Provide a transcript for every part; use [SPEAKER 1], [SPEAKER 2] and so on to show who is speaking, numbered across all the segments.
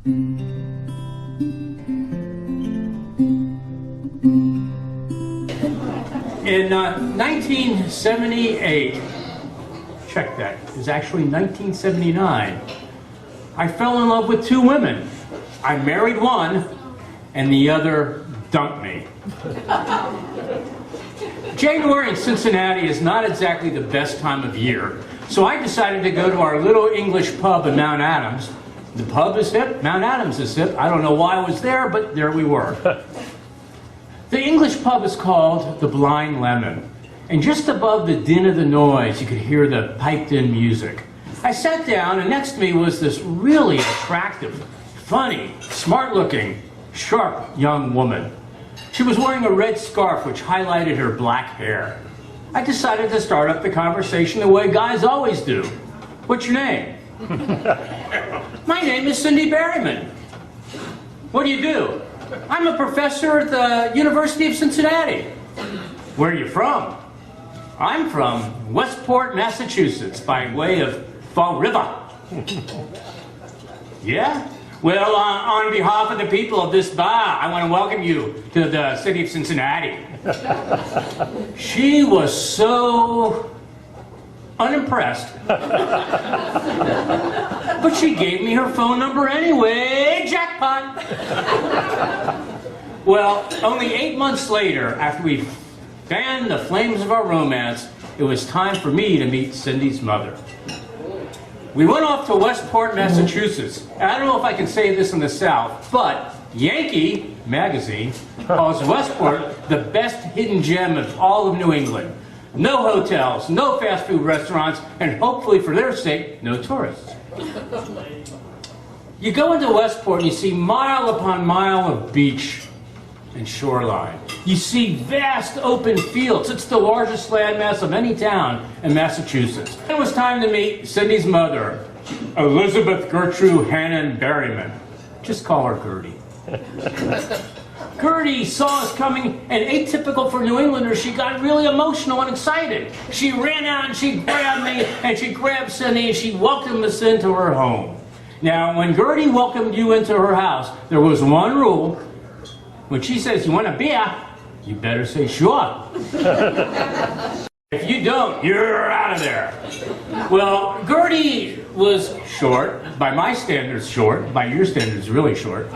[SPEAKER 1] In 1978, check that, it was actually 1979, I fell in love with two women. I married one, and the other dumped me. January in Cincinnati is not exactly the best time of year, so I decided to go to our little English pub in Mount Adams. The pub is hip, Mount Adams is hip. I don't know why I was there, but there we were. The English pub is called the Blind Lemon, and just above the din of the noise, you could hear the piped-in music. I sat down, and next to me was this really attractive, funny, smart-looking, sharp young woman. She was wearing a red scarf which highlighted her black hair. I decided to start up the conversation the way guys always do. What's your name? My name is Cindy Berryman. What do you do? I'm a professor at the University of Cincinnati. Where are you from? I'm from Westport, Massachusetts, by way of Fall River. Yeah? Well, on behalf of the people of this bar, I want to welcome you to the city of Cincinnati. She was so unimpressed. But she gave me her phone number anyway. Jackpot! Well, only 8 months later, after we fanned the flames of our romance, it was time for me to meet Cindy's mother. We went off to Westport, Massachusetts. And I don't know if I can say this in the South, but Yankee magazine calls Westport the best hidden gem of all of New England. No hotels, no fast food restaurants, and hopefully for their sake, no tourists. You go into Westport and you see mile upon mile of beach and shoreline. You see vast open fields. It's the largest landmass of any town in Massachusetts. It was time to meet Cindy's mother, Elizabeth Gertrude Hannon Berryman. Just call her Gerty. Gerty saw us coming, and atypical for New Englanders, she got really emotional and excited. She ran out and she grabbed me, and she grabbed Cindy, and she welcomed us into her home. Now, when Gerty welcomed you into her house, there was one rule. When she says, "You want a beer?" you better say, "Sure." If you don't, you're out of there. Well, Gerty was short, by my standards short, by your standards really short.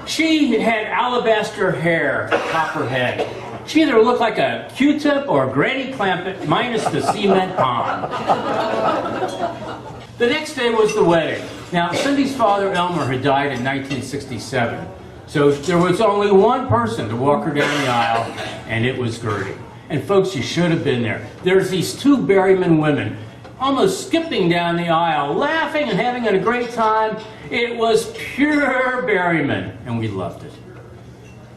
[SPEAKER 1] She had alabaster hair atop her head. She either looked like a Q-tip or Granny Clampett minus the cement pond. The next day was the wedding. Now, Cindy's father, Elmer, had died in 1967. So there was only one person to walk her down the aisle, and it was Gerty. And folks, you should have been there. There's these two Berryman women almost skipping down the aisle, laughing and having a great time. It was pure Berryman, and we loved it.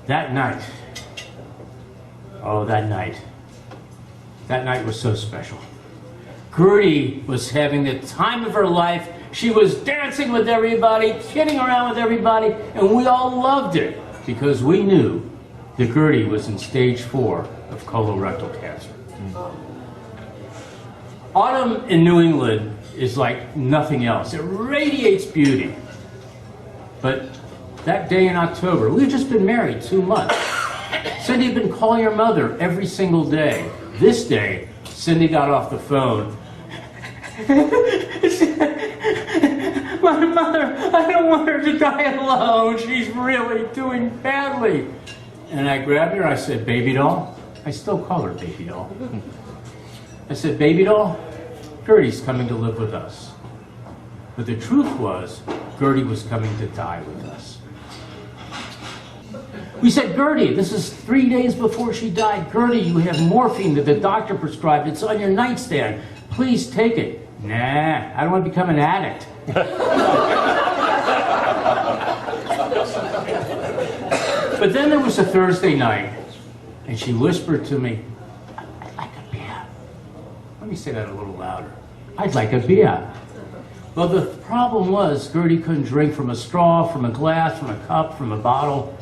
[SPEAKER 1] That night, oh, that night was so special. Gerty was having the time of her life. She was dancing with everybody, kidding around with everybody, and we all loved it because we knew that Gerty was in stage 4 of colorectal cancer. Autumn in New England is like nothing else. It radiates beauty. But that day in October, we'd just been married 2 months. Cindy had been calling her mother every single day. This day, Cindy got off the phone. My mother, I don't want her to die alone. She's really doing badly. And I grabbed her, I said, "Baby doll." I still call her baby doll. I said, "Baby doll, Gerty's coming to live with us." But the truth was, Gerty was coming to die with us. We said, "Gerty, this is 3 days before she died. Gerty, you have morphine that the doctor prescribed. It's on your nightstand. Please take it." "Nah, I don't want to become an addict." But then there was a Thursday night, and she whispered to me, "I'd like a beer." Let me say that a little louder. "I'd like a beer." Well, the problem was Gerty couldn't drink from a straw, from a glass, from a cup, from a bottle.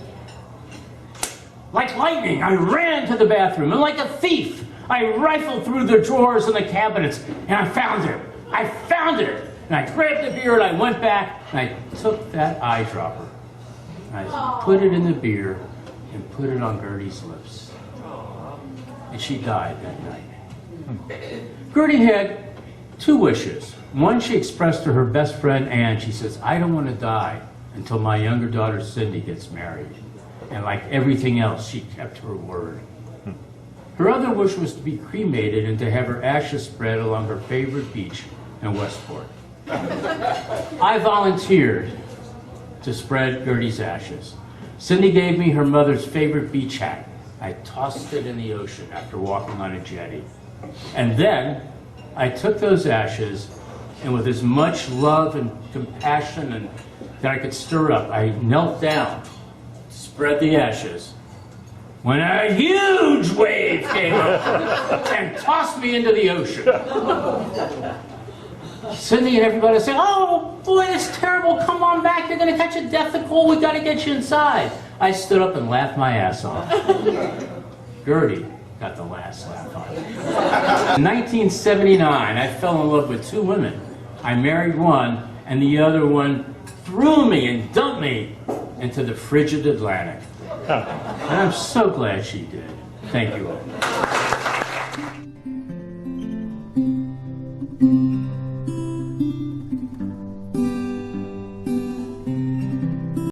[SPEAKER 1] Like lightning, I ran to the bathroom, and like a thief, I rifled through the drawers and the cabinets, and I found her. I found her. And I grabbed the beer and I went back and I took that eyedropper. And I put it in the beer and put it on Gertie's lips. And she died that night. Gerty had 2 wishes. One, she expressed to her best friend Anne. She says, I don't want to die until my younger daughter Cindy gets married. And like everything else, she kept her word. Her other wish was to be cremated and to have her ashes spread along her favorite beach in Westport. I volunteered to spread Gertie's ashes. Cindy gave me her mother's favorite beach hat. I tossed it in the ocean after walking on a jetty. And then I took those ashes, and with as much love and compassion that I could stir up, I knelt down, spread the ashes, when a huge wave came up and tossed me into the ocean. Cindy and everybody said, oh boy, it's terrible, come on back, you're going to catch a death of cold, we got to get you inside. I stood up and laughed my ass off. Gerty got the last laugh on it. In 1979, I fell in love with 2 women. I married one, and the other one threw me and dumped me into the frigid Atlantic. And I'm so glad she did. Thank you all.